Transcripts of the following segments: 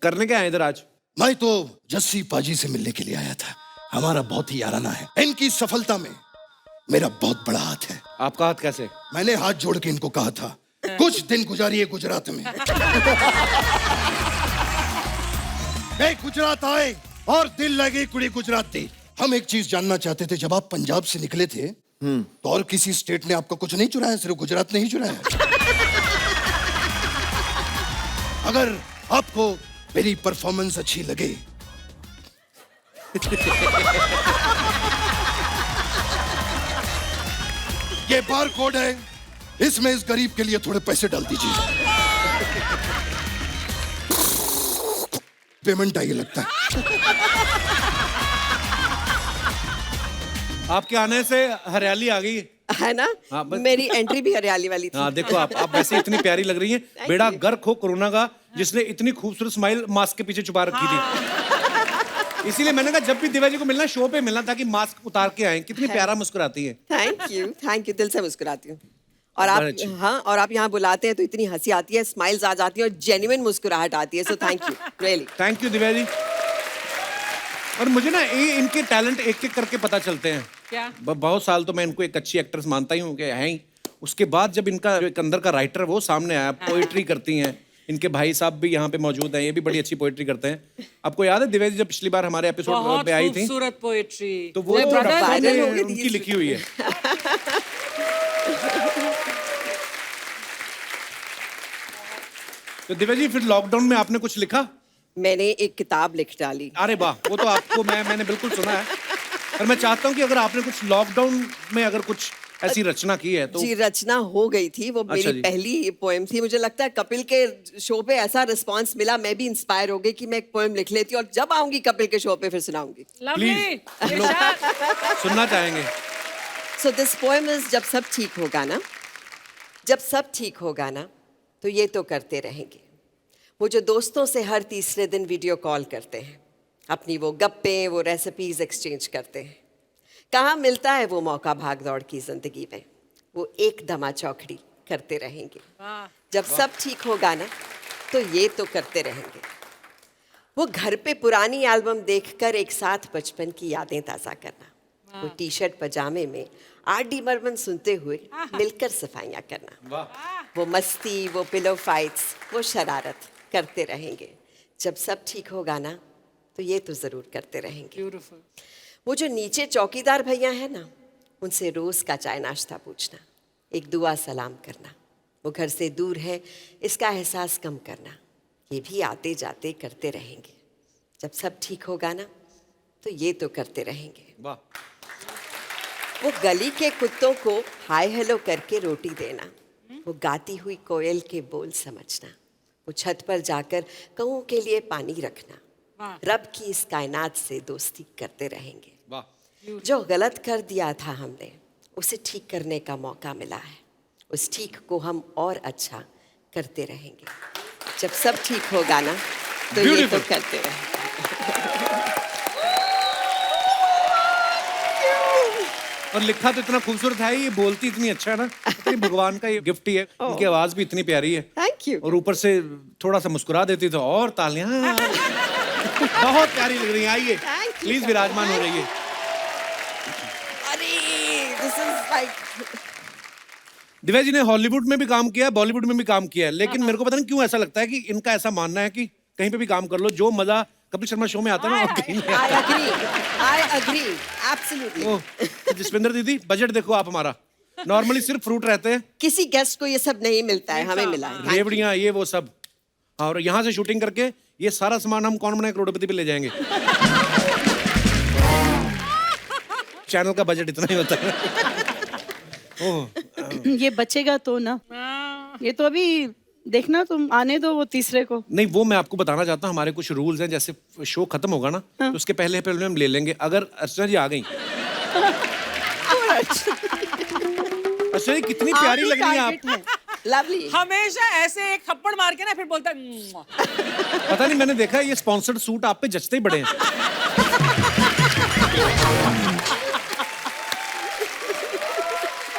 करने क्या है इधर आज? मैं तो जस्सी पाजी से मिलने के लिए आया था। हमारा बहुत ही याराना है। इनकी सफलता में मेरा बहुत बड़ा हाथ है। आपका हाथ कैसे? मैंने हाथ जोड़ के इनको कहा था कुछ दिन गुजारिए गुजरात में। मैं गुजरात आए और दिल लगी कुड़ी गुजराती। हम एक चीज जानना चाहते थे, जब आप पंजाब से निकले थे तो और किसी स्टेट ने आपका कुछ नहीं चुराया, सिर्फ गुजरात ने ही चुराया। अगर आपको मेरी परफॉर्मेंस अच्छी लगे ये बार कोड है, इसमें इस गरीब के लिए थोड़े पैसे डाल दीजिए। पेमेंट आइए लगता है। आपके आने से हरियाली आ गई है ना? हाँ, मेरी एंट्री भी हरियाली वाली थी। हाँ देखो आप वैसे इतनी प्यारी लग रही हैं। बेड़ा गर्क हो कोरोना का, जिसने इतनी खूबसूरत स्माइल मास्क के पीछे छुपा रखी थी। इसीलिए मैंने कहा जब भी दिव्या जी को मिलना, शो पे मिलना, ताकि मास्क उतार के आए। कितनी प्यारा मुस्कुराती है। थैंक यू, दिल से मुस्कुराती हूँ। और आप हाँ, और आप यहाँ बुलाते हैं तो इतनी हंसी आती है, स्माइल्स आ जाती है और जेन्युइन मुस्कुराहट आती है। So thank you, really thank you Divya ji. और मुझे ना इनके टैलेंट एक एक करके पता चलते हैं। क्या? बहुत साल तो मैं इनको एक अच्छी एक्ट्रेस मानता ही हूँ कि है ही। उसके बाद जब इनका जो एक अंदर का राइटर है वो सामने आया, पोएट्री करती हैं। इनके भाई साहब भी यहाँ पे मौजूद हैं, ये भी बड़ी अच्छी पोएट्री करते हैं। आपको याद है दिव्या जी जब पिछली बार हमारे एपिसोड पे आई थी, खूबसूरत पोएट्री, तो वो उनकी लिखी हुई है। तो दिव्या जी फिर लॉकडाउन में आपने कुछ लिखा? मैंने एक किताब लिख डाली। अरे वाह, वो तो आपको मैंने बिल्कुल सुना है। और मैं चाहता हूँ कि अगर आपने कुछ लॉकडाउन में अगर कुछ ऐसी रचना की है तो। जी, रचना हो गई थी, वो अच्छा मेरी पहली पोएम थी। मुझे लगता है कपिल के शो पे ऐसा रिस्पांस मिला, मैं भी इंस्पायर हो गई कि मैं एक पोएम लिख लेती और जब आऊंगी कपिल के शो पे फिर सुनाऊंगी। प्लीज हम लोग सुनना चाहेंगे। सो दिस पोएम इज, जब सब ठीक होगा ना, जब सब ठीक होगा ना तो ये तो करते रहेंगे। वो जो दोस्तों से हर तीसरे दिन वीडियो कॉल करते हैं, अपनी वो गप्पे, वो रेसिपीज एक्सचेंज करते हैं। कहाँ मिलता है वो मौका भाग दौड़ की जिंदगी में, वो एक दमा चौकड़ी करते रहेंगे। जब सब ठीक होगा ना तो ये तो करते रहेंगे। वो घर पे पुरानी एल्बम देखकर एक साथ बचपन की यादें ताज़ा करना, वो टी शर्ट पजामे में R.D. बर्मन सुनते हुए मिलकर सफाइयाँ करना, वो मस्ती, वो पिलो फाइट्स, वो शरारत करते रहेंगे। जब सब ठीक होगा ना तो ये तो ज़रूर करते रहेंगे। ब्यूटीफुल। वो जो नीचे चौकीदार भैया है ना, उनसे रोज़ का चाय नाश्ता पूछना, एक दुआ सलाम करना, वो घर से दूर है इसका एहसास कम करना, ये भी आते जाते करते रहेंगे। जब सब ठीक होगा ना तो ये तो करते रहेंगे। वाह। वो गली के कुत्तों को हाय हेलो करके रोटी देना, वो गाती हुई कोयल के बोल समझना, वो छत पर जाकर कौओं के लिए पानी रखना, रब की इस कायनात से दोस्ती करते रहेंगे। वाह। जो गलत कर दिया था हमने, उसे ठीक करने का मौका मिला है, उस ठीक को हम और अच्छा करते रहेंगे। जब सब ठीक होगा ना तो ये तो करते रहेंगे। और लिखा तो इतना खूबसूरत है, ये बोलती इतनी अच्छा है ना, इतनी भगवान का ये गिफ्ट ही है। इनकी आवाज भी इतनी प्यारी है। Thank you. और ऊपर से थोड़ा सा मुस्कुरा देती तो और तालियां। बहुत प्यारी लग रही है। आइए प्लीज विराजमान हो जाइए। अरे this is like, Divya ji ने हॉलीवुड में भी काम किया है, बॉलीवुड में भी काम किया है, लेकिन मेरे को पता नहीं क्यों ऐसा लगता है कि इनका ऐसा मानना है कि कहीं पे भी काम कर लो, जो मजा कपिल शर्मा शो में आता है ना, और कहीं नहीं आता। I agree, absolutely. ओह, तो जसविंदर दीदी बजट देखो आप हमारा, नॉर्मली सिर्फ फ्रूट रहते हैं, किसी गेस्ट को ये सब नहीं मिलता है, हमें मिला है। रेवड़ियाँ ये वो सब। और यहाँ से शूटिंग करके ये सारा सामान हम कौन बनाए करोड़पति पे ले जाएंगे। चैनल का बजट इतना ही होता है। ओह, ये बचेगा तो ना, ये तो अभी देखना, तुम आने दो वो तीसरे को। नहीं वो मैं आपको बताना चाहता हूँ, हमारे कुछ रूल्स हैं, जैसे शो खत्म होगा ना तो उसके पहले पहले हम ले लेंगे। अगर अर्चना जी आ गई, अर्चना जी कितनी प्यारी लग रही हैं आप। लवली। हमेशा ऐसे एक थप्पड़ मार के ना फिर बोलता है पता नहीं, मैंने देखा ये स्पॉन्सर्ड सूट आप पे जचते ही बड़े हैं।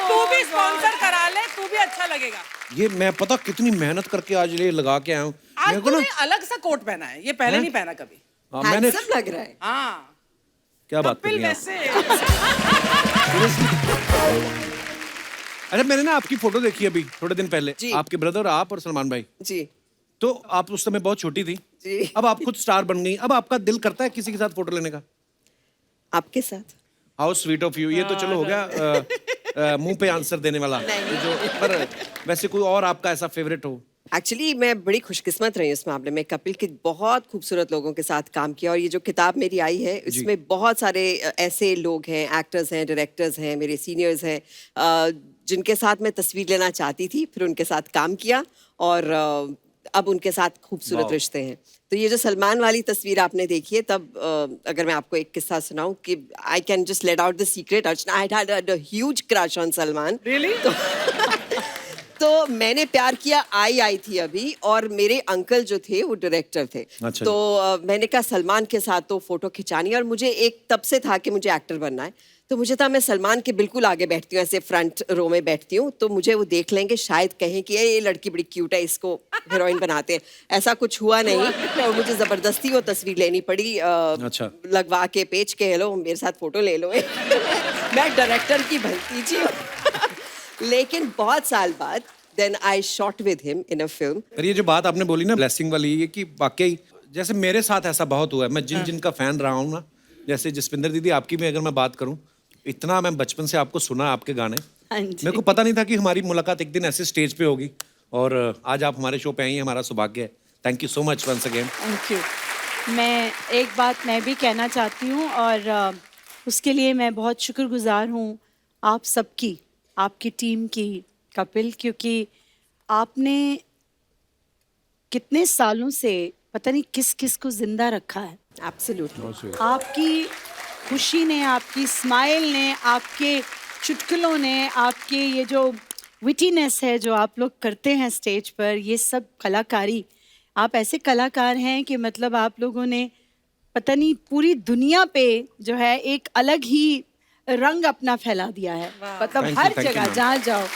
तू भी स्पॉन्सर करा ले, तू भी अच्छा लगेगा। ये मैं पता कितनी मेहनत करके आज ये लगा के आया हूँ। आज मेरे को ना तूने अलग सा कोट पहना है, ये पहले नहीं पहना कभी। हाँ, मैंने हैंडसम लग रहा है। हाँ, क्या बात कर कपिल रही हैं आप? वैसे। अरे मैंने ना आपकी फोटो देखी अभी थोड़े दिन पहले, जी। आपके ब्रदर आप और सलमान भाई। जी तो आप उस समय बहुत छोटी थी, जी। अब आप खुद स्टार बन गई, अब आपका दिल करता है किसी के साथ फोटो लेने का? आपके साथ। How sweet of you. ये तो चलो हो गया मुंह पे आंसर देने वाला। जो पर वैसे कोई और आपका ऐसा फेवरेट हो? एक्चुअली मैं बड़ी खुशकिस्मत रही हूँ इस मामले में। कपिल के बहुत खूबसूरत लोगों के साथ काम किया, और ये जो किताब मेरी आई है इसमें बहुत सारे ऐसे लोग हैं, एक्टर्स हैं, डायरेक्टर्स हैं, मेरे सीनियर्स हैं, जिनके साथ मैं तस्वीर लेना चाहती थी, फिर उनके साथ काम किया, और अब उनके साथ खूबसूरत रिश्ते हैं। तो ये जो सलमान वाली तस्वीर आपने देखी है, तब अगर मैं आपको एक किस्सा सुनाऊं कि I can just let out the secret, Archana, I had a huge crush on Salman. Really? तो मैंने प्यार किया आई थी अभी, और मेरे अंकल जो थे वो डायरेक्टर थे। अच्छा तो मैंने कहा सलमान के साथ तो फोटो खिंचानी है, और मुझे एक तब से था कि मुझे एक्टर बनना है। तो मुझे था मैं सलमान के बिल्कुल आगे बैठती हूँ, ऐसे फ्रंट रो में बैठती हूँ, तो मुझे वो देख लेंगे, शायद कहें कि ये लड़की बड़ी क्यूट है, इसको हीरोइन बनाते हैं। ऐसा कुछ हुआ नहीं, और मुझे जबरदस्ती वो तस्वीर लेनी पड़ी, अच्छा। लगवा के पेच के, हेलो मेरे साथ फोटो ले लो। मैं डायरेक्टर की भलती थी। लेकिन बहुत साल बाद then I shot with him in a film. पर ये जो बात आपने बोली ना ब्लेसिंग वाली, ये कि वाकई जैसे मेरे साथ ऐसा बहुत हुआ है। मैं जिनका फैन रहा हूँ ना, जैसे जसविंदर दीदी, आपकी भी अगर मैं बात करूँ, इतना मैं बचपन से आपको सुना, आपके गाने, हाँ जी। मेरे को पता नहीं था कि हमारी मुलाकात एक दिन ऐसे स्टेज पे होगी, और आज आप हमारे शो पे आई हैं, हमारा सौभाग्य है। Thank you so much once again. Thank you. मैं एक बात मैं भी कहना चाहती हूँ, और उसके लिए मैं बहुत शुक्रगुजार हूँ आप सबकी, आपकी टीम की, कपिल, क्योंकि आपने कितने सालों से पता नहीं किस किस को जिंदा रखा है। Absolutely. आपकी खुशी ने, आपकी स्माइल ने, आपके चुटकुलों ने, आपके ये जो विटीनेस है जो आप लोग करते हैं स्टेज पर, ये सब कलाकारी, आप ऐसे कलाकार हैं कि मतलब आप लोगों ने पता नहीं पूरी दुनिया पे जो है एक अलग ही रंग अपना फैला दिया है, मतलब Thank you, her thank you, जगह ma'am. जहाँ जाओ।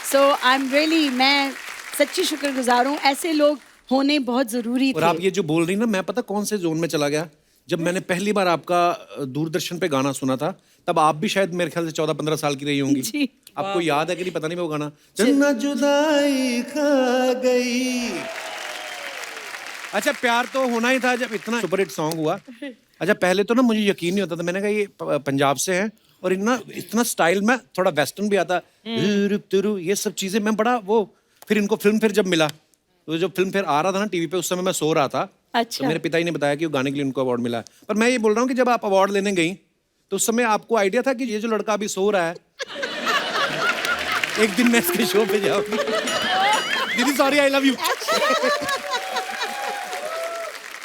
सो आई एम रियली, मैं सच्ची शुक्रगुजार हूँ, ऐसे लोग होने बहुत जरूरी और थे। आप ये जो बोल रही ना, मैं पता कौन से जोन में चला गया, जब मैंने पहली बार आपका दूरदर्शन पे गाना सुना था, तब आप भी शायद मेरे ख्याल से 14-15 साल की रही होंगी। जी। आपको याद है कि नहीं पता नहीं, वो गाना जन्नत जुदाई खा गई। अच्छा, प्यार तो होना ही था जब इतना सुपर हिट सॉन्ग हुआ। अच्छा, पहले तो ना मुझे यकीन नहीं होता था, मैंने कहा ये पंजाब से हैं, और इतना स्टाइल में थोड़ा वेस्टर्न भी आता, ये सब चीजें मैं बड़ा वो, फिर इनको फिल्म फिर जब मिला, तो जब फिल्म फिर आ रहा था ना टीवी पे, उस समय मैं सो रहा था। अच्छा। तो मेरे पिता जी ने बताया कि वो गाने के लिए उनको अवार्ड मिला है। पर मैं ये बोल रहा हूँ कि जब आप अवार्ड लेने गई, तो उस समय आपको आइडिया था कि ये जो लड़का अभी सो रहा है, एक दिन मैं इसके शो पे जाऊंगी। दीदी सॉरी, आई लव यू।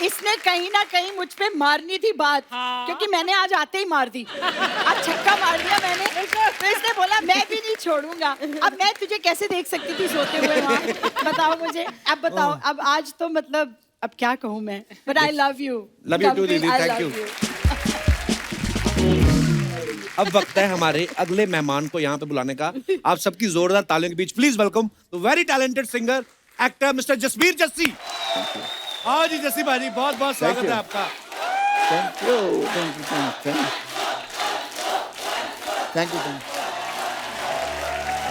इसने कहीं ना कहीं मुझ पे मारनी थी बात, क्योंकि मैंने आज आते ही मार दी, आज छक्का मार दिया मैंने। तो इसने बोला मैं भी नहीं छोड़ूंगा। अब मैं तुझे कैसे देख सकती थी सोते हुए वहाँ, बताओ मुझे, अब बताओ। अब आज तो मतलब अब क्या कहूँ मैं, but I love you. Love you too, दीदी, thank you. अब वक्त है हमारे अगले मेहमान को यहाँ पे बुलाने का। आप सबकी जोरदार तालियों के बीच please welcome the very talented singer, actor mister Jasbir Jassi. हाँ जी जस्सी भाजी, बहुत बहुत स्वागत है आपका। Thank you.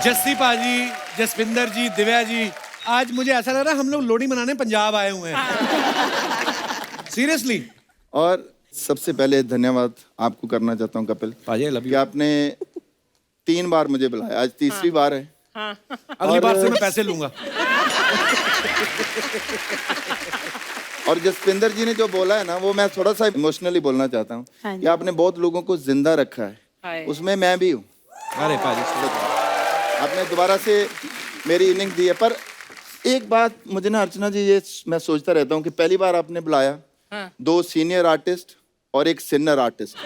जस्सी भाजी, जसविंदर जी, दिव्या जी, आज मुझे ऐसा लग रहा है हम लोग लोहड़ी मनाने पंजाब आए हुए हैं। सीरियसली। और सबसे पहले धन्यवाद आपको करना चाहता हूँ कपिल, भाजी आई लव कि यू। आपने 3 बार मुझे बुलाया, आज तीसरी बार है। अगली बार से मैं पैसे लूंगा। और जसविंदर जी ने जो बोला है ना, वो मैं थोड़ा सा इमोशनली बोलना चाहता हूँ हाँ जी। कि आपने बहुत लोगों को जिंदा रखा है, हाय। उसमें मैं भी हूँ। अरे भाजी, आपने दोबारा से मेरी इनिंग दी है। पर एक बात मुझे ना अर्चना जी, ये मैं सोचता रहता हूँ कि पहली बार आपने बुलाया 2 सीनियर आर्टिस्ट और एक सिन्नर आर्टिस्ट,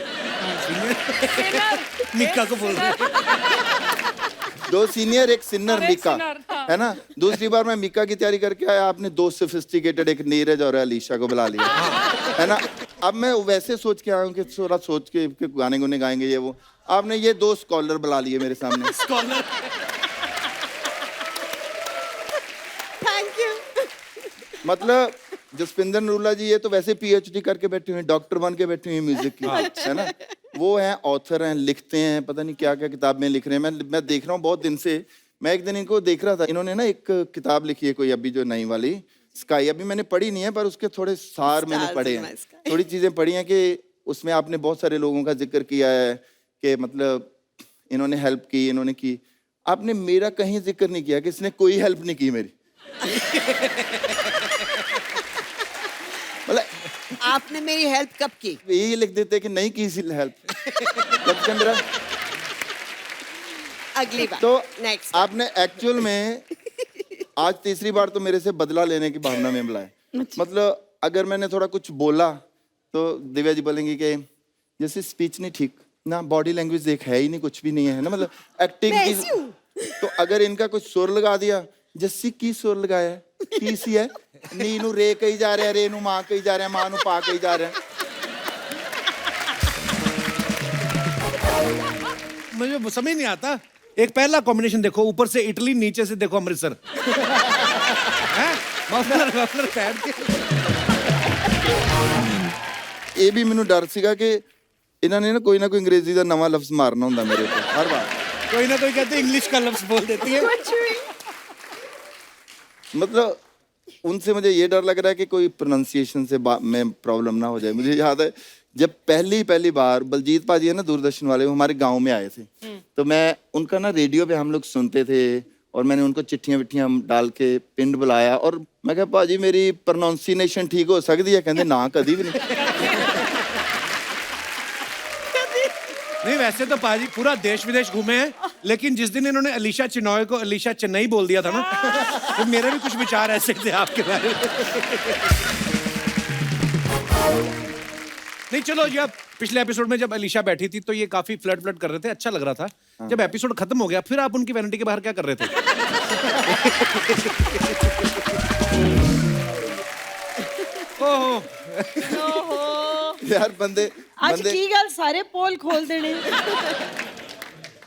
निक्का को बोल रहे हैं। 2 सीनियर एक सिन्नर और एक मीका, सिन्नर, हाँ। है ना। दूसरी बार मैं मीका की तैयारी करके आया, आपने 2 सोफिस्टिकेटेड, एक नीरज और अलीशा को बुला लिया, है ना। अब मैं वैसे सोच के आया हूँ कि थोड़ा सोच के गाने गुने गाएंगे ये वो, आपने ये 2 स्कॉलर बुला लिए मेरे सामने। स्कॉलर। Thank you. मतलब जसपिंदर नरूला जी ये तो वैसे पीएचडी करके बैठे हुए हैं, डॉक्टर बन के बैठे हुए हैं म्यूजिक की, है ना। वो हैं ऑथर हैं, लिखते हैं, पता नहीं क्या क्या किताब में लिख रहे हैं। मैं देख रहा हूँ बहुत दिन से। मैं एक दिन इनको देख रहा था, इन्होंने ना एक किताब लिखी है कोई अभी जो नई वाली स्काई, अभी मैंने पढ़ी नहीं है पर उसके थोड़े सार मैंने पढ़े हैं, थोड़ी चीजें पढ़ी हैं कि उसमें आपने बहुत सारे लोगों का जिक्र किया है कि मतलब इन्होंने हेल्प की, इन्होंने की। आपने मेरा कहीं जिक्र नहीं किया कि इसने कोई हेल्प नहीं की मेरी। मतलब आपने मेरी हेल्प कब की? यही लिख देते कि नहीं की हेल्प जब से मेरा। अगली बार तो नेक्स्ट आपने एक्चुअल में आज तीसरी बार तो मेरे से बदला लेने की भावना में बुलाया। मतलब अगर मैंने थोड़ा कुछ बोला तो दिव्या जी बोलेंगी कि जैसे स्पीच नहीं ठीक ना, बॉडी लैंग्वेज देख है ही नहीं, कुछ भी नहीं है ना, मतलब एक्टिंग मैं की। ऐसी हूँ। तो अगर इनका कुछ सुर लगा दिया, जस्सी की सुर लगाया है, की सी है, नी नू रे कही जा रहा है, रे नू मां कही जा रहा है, मां नू पा कही जा रहा है। मुझे समझ नहीं आता। एक पहला कॉम्बिनेशन देखो, ऊपर से इटली, नीचे से देखो अमृतसर। हैं? मफलर पहन के। ਇਹ ਵੀ ਮੈਨੂੰ ਡਰ ਸੀਗਾ ਕਿ ਇਹਨਾਂ ਨੇ ਨਾ ਕੋਈ ਅੰਗਰੇਜ਼ੀ ਦਾ ਨਵਾਂ ਲਫ਼ਜ਼ ਮਾਰਨਾ ਹੁੰਦਾ ਮੇਰੇ ਉੱਤੇ ਹਰ ਵਾਰ। कोई ना कोई कहते इंग्लिश का लफ्ज बोल देती है। मतलब उनसे मुझे ये डर लग रहा है कि कोई प्रोनाउंसिएशन से में प्रॉब्लम ना हो जाए। मुझे याद है जब पहली बार बलजीत पाजी है ना दूरदर्शन वाले, वो हमारे गांव में आए थे, तो मैं उनका ना रेडियो पे हम लोग सुनते थे और मैंने उनको चिट्ठियां विट्ठियां डाल के पिंड बुलाया और मैं कहा पाजी मेरी प्रोनाउंसिएशन ठीक हो सकती है? कहते ना कभी भी नहीं। नहीं वैसे तो पाजी पूरा देश विदेश घूमे हैं, लेकिन जिस दिन इन्होंने अलीशा चिनॉय को अलीशा चेन्नई बोल दिया था ना, तो मेरे भी कुछ विचार ऐसे थे आपके बारे में। नहीं चलो, जब पिछले एपिसोड में जब अलीशा बैठी थी तो ये काफी फ्लर्ट कर रहे थे, अच्छा लग रहा था। जब एपिसोड खत्म हो गया फिर आप उनकी वैनिटी के बाहर क्या कर रहे थे? ओहो यार बंदे ਅੱਜ ਕੀ ਗੱਲ ਸਾਰੇ पोल खोल देने।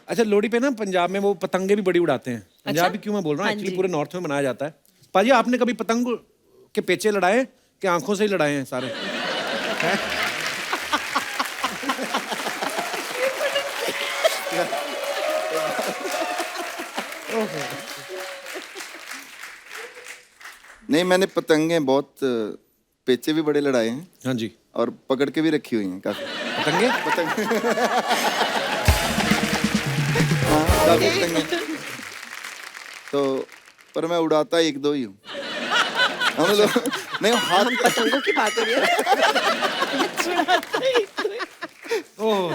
अच्छा, लोहड़ी पे ना पंजाब में वो पतंगे भी बड़ी उड़ाते हैं। पंजाब भी क्यों मैं बोल रहा हूँ, एक्चुअली पूरे नॉर्थ में मनाया जाता है। पाजी आपने कभी पतंग के पेचे लड़ाए कि आंखों से ही लड़ाए हैं सारे? हैं? नहीं मैंने पतंगे बहुत पेचे भी बड़े लड़ाए हैं हाँ जी। और पकड़ के भी रखी हुई हैं काफी पतंगे। हाँ काफी पतंगे। तो पर मैं उड़ाता एक दो ही हूँ। हम लोग नहीं हाथ पतंगों की बात हो रही है। ओह,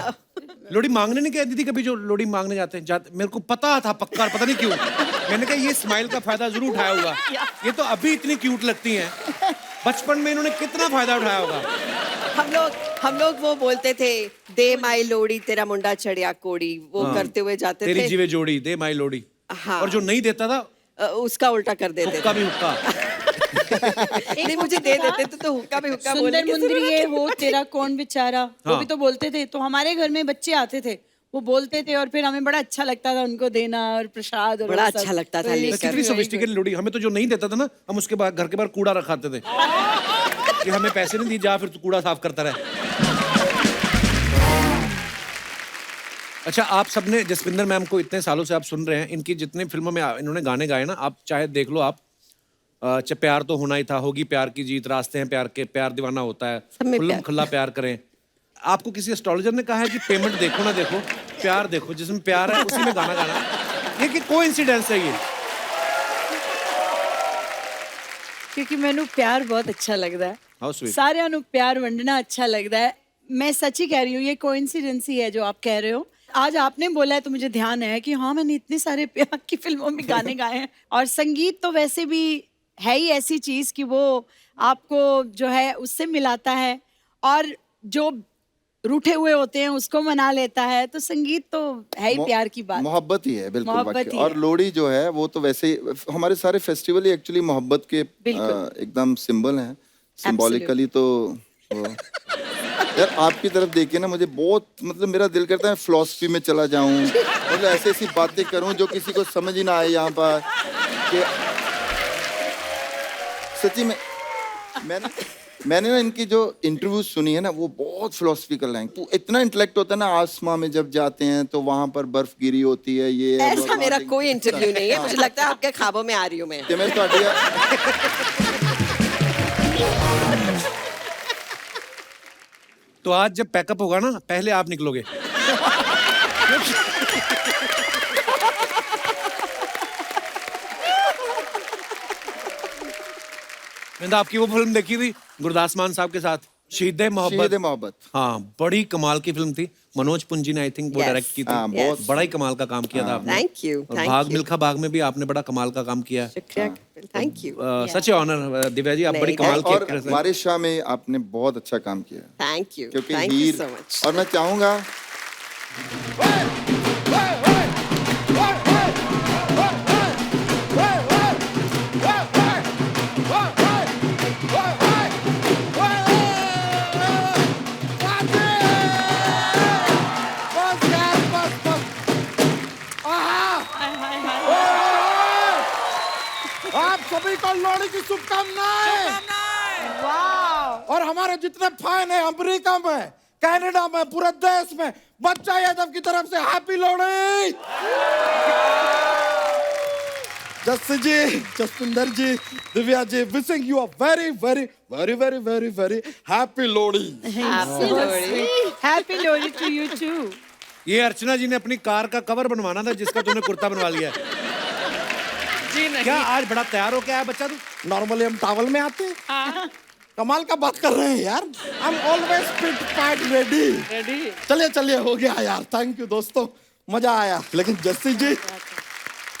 लोहड़ी मांगने नहीं गए दीदी कभी? जो लोहड़ी मांगने जाते हैं मेरे को पता था पक्का, पता नहीं क्यों मैंने कहा ये स्माइल का फायदा जरूर उठाया होगा। ये तो अभी इतनी क्यूट लगती हैं, बचपन में इन्होंने कितना फायदा उठाया होगा। हम लोग वो बोलते थे, दे माई लोड़ी तेरा मुंडा चढ़िया कोड़ी, वो करते हुए जाते तेरी थे। जीवे जोड़ी दे माई लोड़ी। हाँ। और जो नहीं देता था उसका उल्टा कर देते हुक्का भी हुक्का। नहीं मुझे दे देते थे तो हुक्का भी हुक्का बोलने सुंदर की मुंदरी जरूरत ये है। हो तेरा कौन बेचारा, वो हाँ। भी तो बोलते थे। तो हमारे घर में बच्चे आते थे, वो बोलते थे और फिर हमें बड़ा अच्छा लगता था उनको देना और प्रसाद और बड़ा वो सब। अच्छा लगता था तो ये लेकर। कितनी सोफिस्टिकेटेड लोहड़ी। हमें तो जो नहीं देता था ना, हम उसके बाद घर के बाहर कूड़ा रखाते थे कि हमें पैसे नहीं दिए, जा फिर तू कूड़ा साफ करता रहे। अच्छा, आप सबने जसविंदर मैम को इतने सालों से आप सुन रहे हैं, इनकी जितने फिल्मों में इन्होंने गाने गाए ना, आप चाहे देख लो आप, प्यार तो होना ही था, होगी प्यार की जीत, रास्ते हैं प्यार के, प्यार दीवाना होता है, सब में खुल्लम प्यार। खुल्ला प्यार करें। आपको किसी एस्ट्रोलॉजर ने कहा है कि पेमेंट देखो ना देखो, प्यार देखो, जिसमें प्यार है उसी में गाना गाना। ये कि कोइंसिडेंस है ये? क्योंकि मैनू प्यार बहुत अच्छा लगता है, How sweet. सारिਆਂ ਨੂੰ प्यार वंडना अच्छा लगता है। मैं सच ही कह रही हूँ, ये कोइंसिडेंस ही है जो आप कह रहे हो। आज आपने बोला है तो मुझे ध्यान है कि हाँ मैंने इतने सारे प्यार की फिल्मों में गाने गाए हैं। और संगीत तो वैसे भी है ही ऐसी चीज कि वो आपको जो है उससे मिलाता है, और जो रूठे हुए होते हैं उसको मना लेता है। तो संगीत तो है ही प्यार की बात। मोहब्बत ही है बिल्कुल मोहब्बत वाकई। ही और है। लोहड़ी जो है वो तो वैसे ही हमारे सारे फेस्टिवल ही एक्चुअली मोहब्बत के एकदम सिंबल हैं, सिंबॉलिकली। तो यार आपकी तरफ देखिए ना, मुझे बहुत मतलब मेरा दिल करता है फिलॉसफी में चला जाऊं, मतलब ऐसी ऐसी बातें करूं जो किसी को समझ ही ना आए यहाँ पर कि सच्ची में मैंने ना इनकी जो इंटरव्यू सुनी है ना, वो बहुत फिलोसफिकल है। तो इतना इंटेलेक्ट होता है ना, आसमां में जब जाते हैं तो वहां पर बर्फ गिरी होती है। ये ऐसा मेरा कोई इंटरव्यू नहीं है, मुझे लगता है आपके ख्वाबों में आ रही हूँ मैं। कि मैं ਤੁਹਾਡੀ तो आज जब पैकअप होगा ना, पहले आप निकलोगे। मैंने आपकी वो फिल्म देखी थी गुरदास मान साहब के साथ, शहीद-ए मोहब्बत। मोहब्बत। हाँ, बड़ी कमाल की फिल्म थी। मनोज पुंजी ने आई थिंक वो Yes. डायरेक्ट की थी। हाँ, बहुत। बड़ा ही कमाल का काम किया था आपने। Thank you, और thank भाग you. मिल्खा भाग में भी आपने बड़ा कमाल का काम किया। शुक्रिया, thank you, such honour Divya ji, आप बड़ी नहीं, कमाल की और एक्ट्रेस हैं। वारिस शाह में आपने बहुत अच्छा काम किया, थैंक यू, क्योंकि thank you Heer. So much. और मैं चाहूंगा आप सभी को लोहड़ी की शुभकामनाएं। और हमारे जितने फैन हैं अमेरिका में, कनाडा में, पूरे देश में, बच्चा यादव की तरफ से happy Lohri. Jassi ji, Jaspinder ji, Divya ji, wishing you a very very very very very very happy Lohri. Happy Lohri to you too. ये अर्चना जी ने अपनी कार का कवर बनवाना था, जिसका तूने कुर्ता बनवा लिया है। जी नहीं। क्या आज बड़ा तैयार हो क्या है बच्चा तू? नॉर्मली हम टावल में आते हैं। कमाल का बात कर रहे हैं यार। I am always fit fight ready. Ready. चलिए चलिए, हो गया यार। थैंक यू दोस्तों, मजा आया। लेकिन जस्सी जी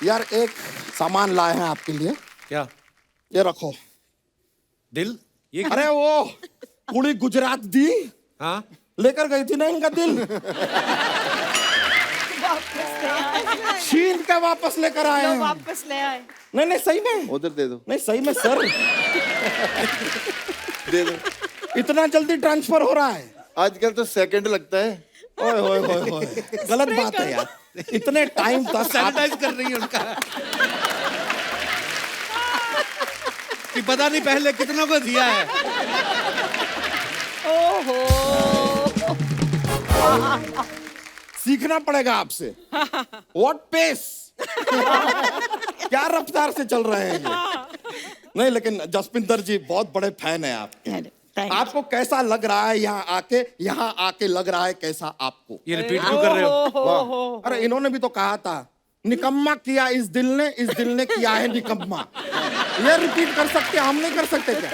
यार, एक सामान लाए हैं आपके लिए। क्या? ये रखो। दिल? ये क्या? अरे वो कुड़ी गुजरात दी हाँ, लेकर गई थी ना इनका दिल, छीन के वापस लेकर आए हैं। वापस ले आए। नहीं नहीं, सही में। उधर दे दो, नहीं सही में सर, दे दो। इतना जल्दी ट्रांसफर हो रहा है। आजकल तो सेकंड लगता है। ओए ओए ओए ओए, गलत बात है यार। इतने टाइम तक सैनिटाइज कर रही है उनका। कि पता नहीं पहले कितनों को दिया है। सीखना पड़ेगा आपसे। व्हाट पेस, क्या रफ्तार से चल रहे हैं ये। नहीं लेकिन जसपिंदर जी बहुत बड़े फैन है आप। आपको कैसा लग रहा है यहाँ आके? यहाँ आके लग रहा है कैसा आपको? ये रिपीट क्यों कर रहे हो? वाह। अरे इन्होंने भी तो कहा था, निकम्मा किया इस दिल ने किया है निकम्मा। ये रिपीट कर सकते, हम नहीं कर सकते क्या?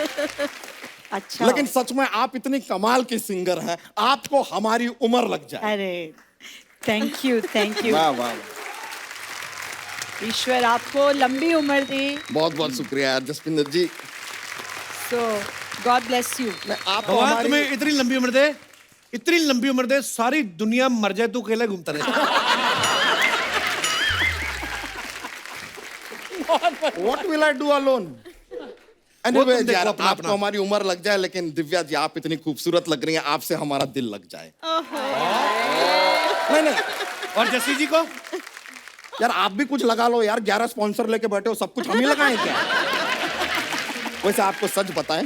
अच्छा। लेकिन सच में आप इतनी कमाल की सिंगर हैं, आपको हमारी उम्र लग जाए। अरे थैंक यू, थैंक यू। वाह वाह, ईश्वर आपको लंबी उम्र दे। बहुत बहुत शुक्रिया यार जसपिंदर जी। सो गॉड ब्लेस यू। आपको भगवान हमारी तुम्हें इतनी लंबी उम्र दे, इतनी लंबी उम्र दे, सारी दुनिया मर जाए, तू अकेले घूमता रहे। What will I do alone? Anyway, तुम देखो यार अपना आपको हमारी उम्र लग जाए, लेकिन दिव्या जी आप इतनी खूबसूरत लग रही हैं, आपसे हमारा दिल लग जाए। नहीं नहीं और जस्सी जी को? यार आप भी कुछ लगा लो यार, 11 स्पॉन्सर लेके बैठे हो, सब कुछ हम ही लगाएं क्या? वैसे आपको सच बताएं,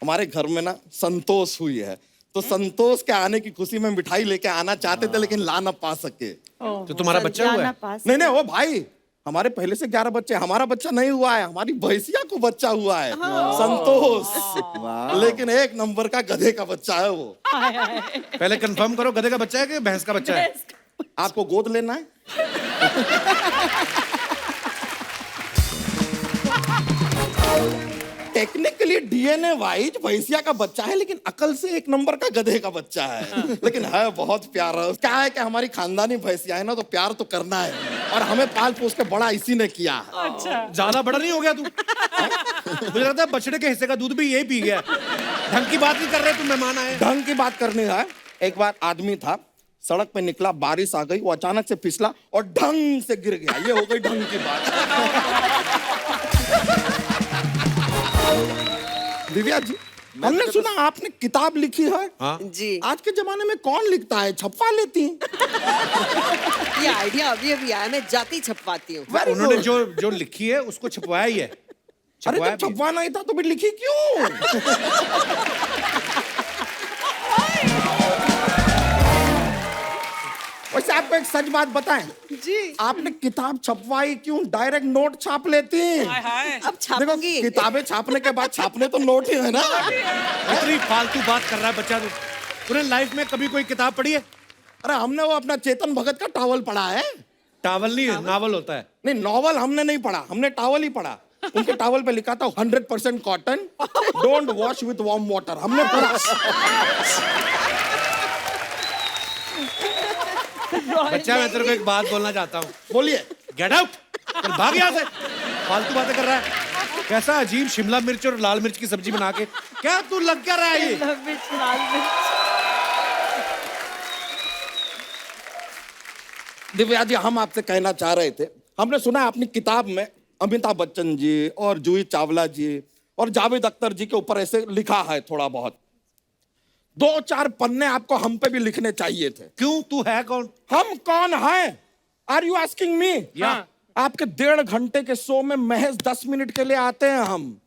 हमारे घर में ना संतोष हुई है, तो संतोष के आने की खुशी में मिठाई लेके आना चाहते थे, लेकिन ला ना पा सके। तो तुम्हारा बच्चा हुआ है? नहीं नहीं, वो भाई हमारे पहले से 11 बच्चे, हमारा बच्चा नहीं हुआ है, हमारी भैंसिया को बच्चा हुआ है, संतोष। लेकिन 1 नंबर का गधे का बच्चा है वो। पहले कंफर्म करो, गधे का बच्चा है कि भैंस का बच्चा है? आपको गोद लेना है? टेक्निकली डीएनए वाइज भैंसिया का बच्चा है, लेकिन अकल से 1 नंबर का गधे का बच्चा है। लेकिन है बहुत प्यारा। क्या है कि हमारी खानदानी भैंसिया है ना, तो प्यार तो करना है, और हमें पाल पोस के बड़ा इसी ने किया है। ज्यादा बड़ा नहीं हो गया तू? मुझे लगता है बछड़े के हिस्से का दूध भी यही पी गया। ढंग की बात नहीं कर रहे, तुम मेहमान आए। ढंग की बात करनी है। एक बार आदमी था, सड़क पे निकला, बारिश आ गई, वो अचानक से फिसला और ढंग से गिर गया। ये हो गई ढंग की बात। दिव्या जी, हमने सुना आपने किताब लिखी है। हाँ? जी, आज के जमाने में कौन लिखता है, छपवा लेती हैं। ये आइडिया अभी अभी आया, मैं जाती छपवाती हूँ। Very उन्होंने good. जो लिखी है उसको छपवाया ही है। अरे छपवाया जब भी है। छपवा नहीं था तो भी लिखी क्यों? वैसे आपको एक सच बात बताएं, जी आपने किताब छपवाई क्यों? डायरेक्ट नोट छाप लेती। हाय हाय अब देखो छापूंगी। किताबें छापने के बाद छापने तो नोट ही है ना। इतनी फालतू बात कर रहा है बच्चा। तूने लाइफ में कभी कोई किताब पढ़ी है? अरे हमने वो अपना चेतन भगत का टॉवल पढ़ा है। टावल नहीं है, नावल होता है। नहीं, नॉवल हमने नहीं पढ़ा, हमने टॉवल ही पढ़ा। उनके टॉवल पे लिखा था 100% cotton, don't wash with warm water. हमने पढ़ा। बच्चा मैं तेरे को एक बात बोलना चाहता हूँ। बोलिए। गेट आउट, भाग यहाँ से। फालतू बातें कर रहा है। कैसा अजीब शिमला मिर्च और लाल मिर्च की सब्जी बना के, क्या तू लग क्या रहा है ये? मिर्च, लाल मिर्च। दिव्या जी, हम आपसे कहना चाह रहे थे, हमने सुना अपनी किताब में अमिताभ बच्चन जी और जूही चावला जी और जावेद अख्तर जी के ऊपर ऐसे लिखा है थोड़ा बहुत। 2-4 पन्ने आपको हम पे भी लिखने चाहिए थे। क्यों, तू है कौन? हम कौन हैं? Are you asking me? Yeah. आपके 1.5 घंटे के शो में महज 10 मिनट के लिए आते हैं हम।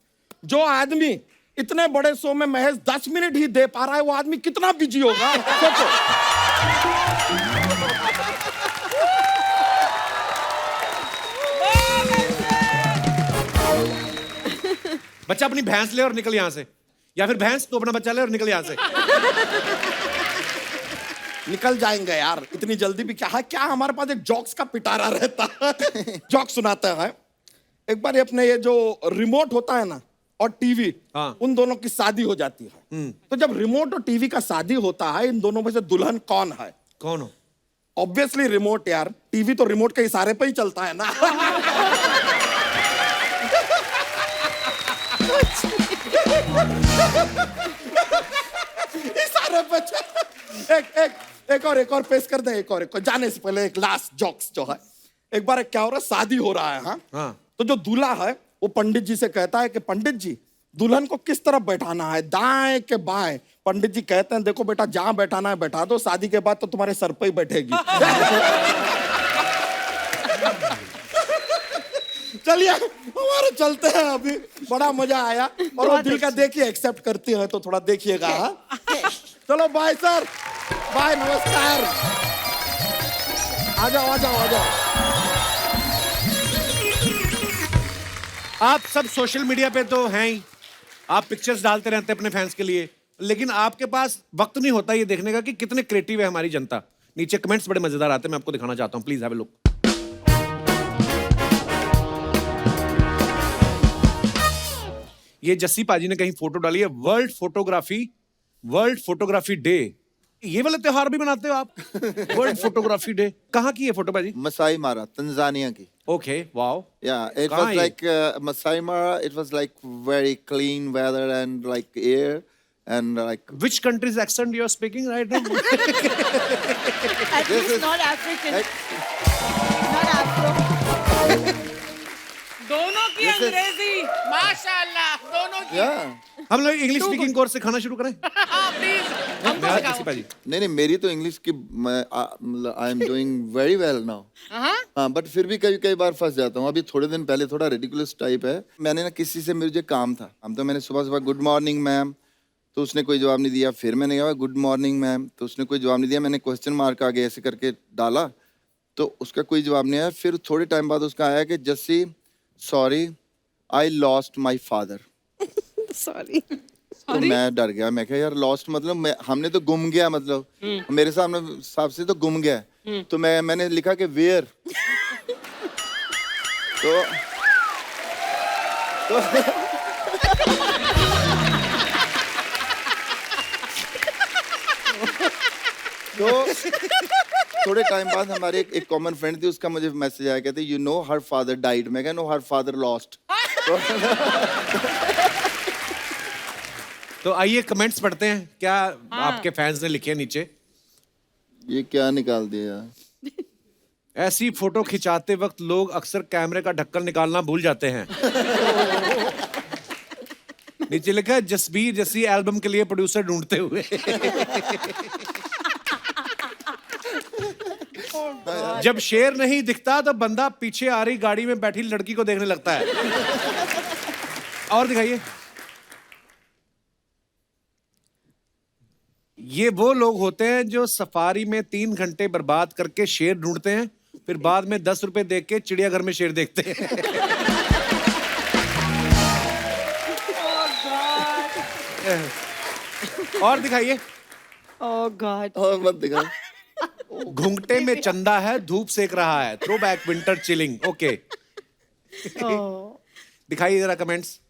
जो आदमी इतने बड़े शो में महज 10 मिनट ही दे पा रहा है, वो आदमी कितना बिजी होगा सोचो। बच्चा अपनी भैंस ले और निकल यहाँ से, या फिर भैंस तो अपना बच्चा ले और निकल यहाँ से। निकल जाएंगे यार, इतनी जल्दी भी क्या है? क्या हमारे पास एक जॉक्स का पिटारा रहता है। जॉक सुनाते हैं। एक बार अपने ये जो रिमोट होता है ना और टीवी, हाँ। उन दोनों की शादी हो जाती है। तो जब रिमोट और टीवी का शादी होता है, इन दोनों में से दुल्हन कौन है? कौन हो? ऑब्वियसली रिमोट यार। टीवी तो रिमोट के इशारे पे ही चलता है ना। इशारे पे एक और पेश कर दे। एक और जाने से पहले एक लास्ट जॉक्स जो है। एक बार क्या हो रहा है, शादी हो रहा है। हाँ, हाँ। तो जो दूल्हा है वो पंडित जी से कहता है कि पंडित जी, दुल्हन को किस तरफ बैठाना है, दाएं के बाएं? पंडित जी कहते हैं देखो बेटा, जहां बैठाना है बैठा दो, शादी के बाद तो तुम्हारे सर पे ही बैठेगी। चलिए हमारे चलते हैं अभी। बड़ा मजा आया और वो दिल का देखिए एक्सेप्ट करती है तो थोड़ा देखिएगा। हाँ? चलो बाय सर, बाय, नमस्कार। आ जाओ आ जाओ आ जाओ। आप सब सोशल मीडिया पे तो हैं ही, आप पिक्चर्स डालते रहते हैं अपने फैंस के लिए, लेकिन आपके पास वक्त नहीं होता ये देखने का कि कितने क्रिएटिव है हमारी जनता। नीचे कमेंट्स बड़े मजेदार आते हैं, मैं आपको दिखाना चाहता हूँ। Please have a look. ये जस्सी पाजी ने कहीं फोटो डाली है, वर्ल्ड फोटोग्राफी डे। ये वाला त्योहार भी मनाते हो आप? World photography day. कहाँ की है फोटो पाजी? मसाई मारा, तंजानिया की। Okay, wow. Yeah, it कहाँ was है? like Masai Mara. It was like very clean weather and like air and like Which country's accent you are speaking right now? At This least is- not African, like, not Afro. दोनों की This is- अंग्रेजी माशाल्लाह, दोनों की। yeah. हम लोग English speaking course सिखाना शुरू करें? प्लीज हमको जस्सी सिखाओ। पाजी। नहीं मेरी तो इंग्लिश की I am doing very well now. हाँ, बट फिर भी कई बार फंस जाता हूँ। अभी थोड़े दिन पहले थोड़ा रिडिकुलस टाइप है। मैंने ना किसी से मुझे काम था, हम तो मैंने सुबह गुड मॉर्निंग मैम, तो उसने कोई जवाब नहीं दिया। फिर मैंने कहा गुड मॉर्निंग मैम, तो उसने कोई जवाब नहीं दिया। मैंने क्वेश्चन मार्क आगे ऐसे करके डाला तो उसका कोई जवाब नहीं आया। फिर थोड़े टाइम बाद उसका आया कि Jassi sorry I lost my father. Sorry. तो मैं डर गया। मैं कहा यार लॉस्ट मतलब हमने तो गुम गया, मतलब मेरे सामने हिसाब से तो गुम गया। तो मैंने लिखा कि वेयर। तो थोड़े टाइम बाद हमारे एक कॉमन फ्रेंड थी, उसका मुझे मैसेज आया, कहते you know her father died. मैं कहा नो हर फादर लॉस्ट। तो आइए कमेंट्स पढ़ते हैं, क्या आपके फैंस ने लिखे हैं नीचे। ये क्या निकाल दिया? ऐसी फोटो खिंचाते वक्त लोग अक्सर कैमरे का ढक्कन निकालना भूल जाते हैं। नीचे लिखा है जसबीर जस्सी एल्बम के लिए प्रोड्यूसर ढूंढते हुए। जब शेर नहीं दिखता तो बंदा पीछे आ रही गाड़ी में बैठी लड़की को देखने लगता है। और दिखाइए। ये वो लोग होते हैं जो सफारी में 3 घंटे बर्बाद करके शेर ढूंढते हैं, फिर बाद में 10 रुपए दे के चिड़ियाघर में शेर देखते हैं। और दिखाइए। ओह गॉड। और मत दिखाओ। घुंघटे में चंदा है, धूप सेक रहा है, throwback winter chilling. Okay, दिखाइए जरा कमेंट्स।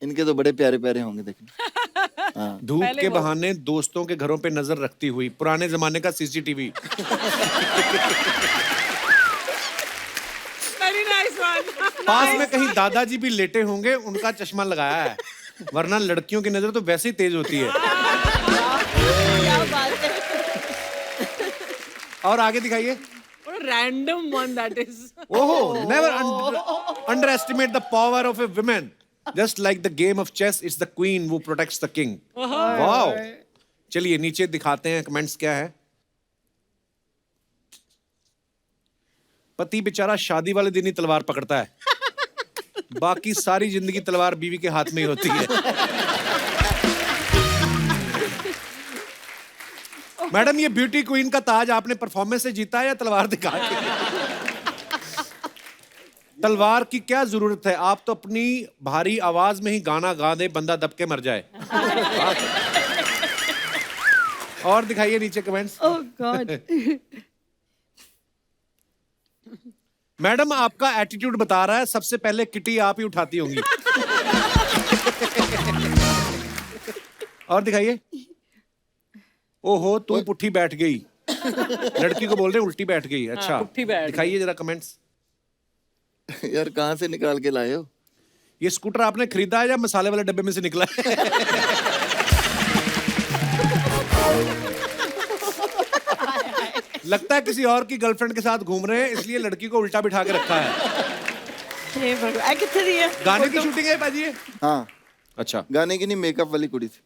इनके तो बड़े प्यारे प्यारे होंगे देखना। धूप के बहाने दोस्तों के घरों पे नजर रखती हुई, पुराने जमाने का सीसीटीवी। Very nice one. पास में कहीं दादाजी भी लेटे होंगे, उनका चश्मा लगाया है, वरना लड़कियों की नजर तो वैसे ही तेज होती है। क्या बात है। और आगे दिखाइए। Random one that is. ओहो, never underestimate the power of a woman. Just like the game of chess, it's the queen who protects the king. Wow. चलिए नीचे दिखाते हैं कमेंट्स क्या है। पति बेचारा शादी वाले दिन ही तलवार पकड़ता है, बाकी सारी जिंदगी तलवार बीवी के हाथ में ही होती है। मैडम, ये ब्यूटी क्वीन का ताज आपने परफॉर्मेंस से जीता है या तलवार दिखा के? तलवार की क्या जरूरत है, आप तो अपनी भारी आवाज में ही गाना गा दे, बंदा दब के मर जाए। और दिखाइए नीचे कमेंट्स। ओह गॉड। मैडम, आपका एटीट्यूड बता रहा है, सबसे पहले किटी आप ही उठाती होंगी। और दिखाइए। ओहो, तू पुट्ठी बैठ गई। लड़की को बोल रहे उल्टी बैठ गई। अच्छा, पुट्ठी बैठ गई। दिखाइए जरा कमेंट्स। यार कहाँ से निकाल के लाए हो? ये स्कूटर आपने खरीदा है या मसाले वाले डब्बे में से निकला है? लगता है किसी और की गर्लफ्रेंड के साथ घूम रहे हैं, इसलिए लड़की को उल्टा बिठा के रखा है। हे भगवान, कितनी है? गाने की शूटिंग है बाजी ये? हाँ, अच्छा, गाने की नहीं, मेकअप वाली कुड़ी थी।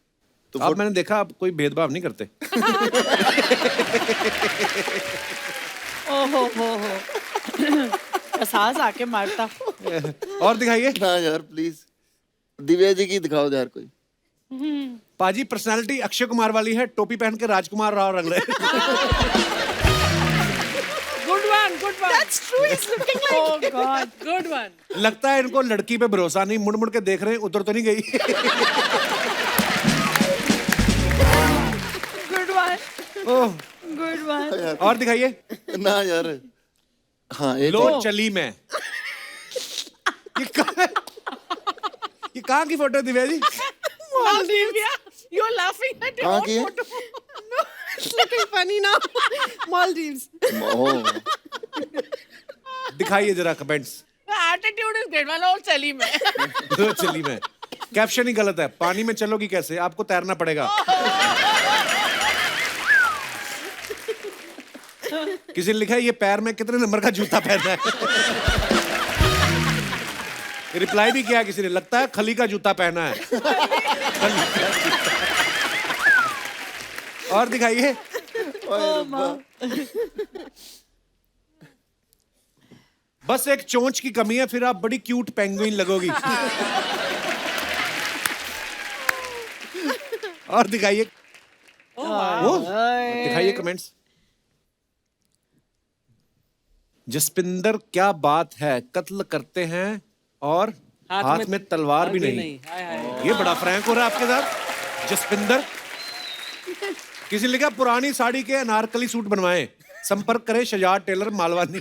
तो अब मैंने देखा आप कोई भेदभाव नहीं करते। ओहो हो। एहसास आके मारता। और दिखाइए। ना यार प्लीज, दिव्या जी की दिखाओ यार कोई। पाजी पर्सनालिटी अक्षय कुमार वाली है, टोपी पहन के राजकुमार राव रंग रहे। Good one, good one. That's true, he's looking like. Oh God. Good one. लगता है इनको लड़की पे भरोसा नहीं, मुड़ मुड़ के देख रहे हैं, उधर तो नहीं गई। Good one. ओह, Good one. और दिखाइए। ना यार, हाँ एक लो चली मैं। ये कहाँ की फोटो है Divya ji? Olivia, you're laughing at your कहाँ own की है? photo. It's looking funny now. Maldives. ओह, दिखाइए जरा comments. The attitude is great. Well, all चली मैं। लो चली मैं, कैप्शन ही गलत है। पानी में चलोगी कैसे, आपको तैरना पड़ेगा। किसी ने लिखा है ये पैर में कितने नंबर का जूता पहना है। रिप्लाई भी किया किसी ने, लगता है खली का जूता पहना है। और दिखाइए। बस एक चोंच की कमी है, फिर आप बड़ी क्यूट पेंगुइन लगोगी। और दिखाइए। वो दिखाइए कमेंट्स। जसपिंदर, क्या बात है, कत्ल करते हैं और हाथ में तलवार भी नहीं। हाय हाय। ये बड़ा फ्रैंक हो रहा है आपके साथ जसपिंदर। किसी ने लिखा पुरानी साड़ी के अनारकली सूट बनवाएं, संपर्क करें शजाद टेलर मालवानी।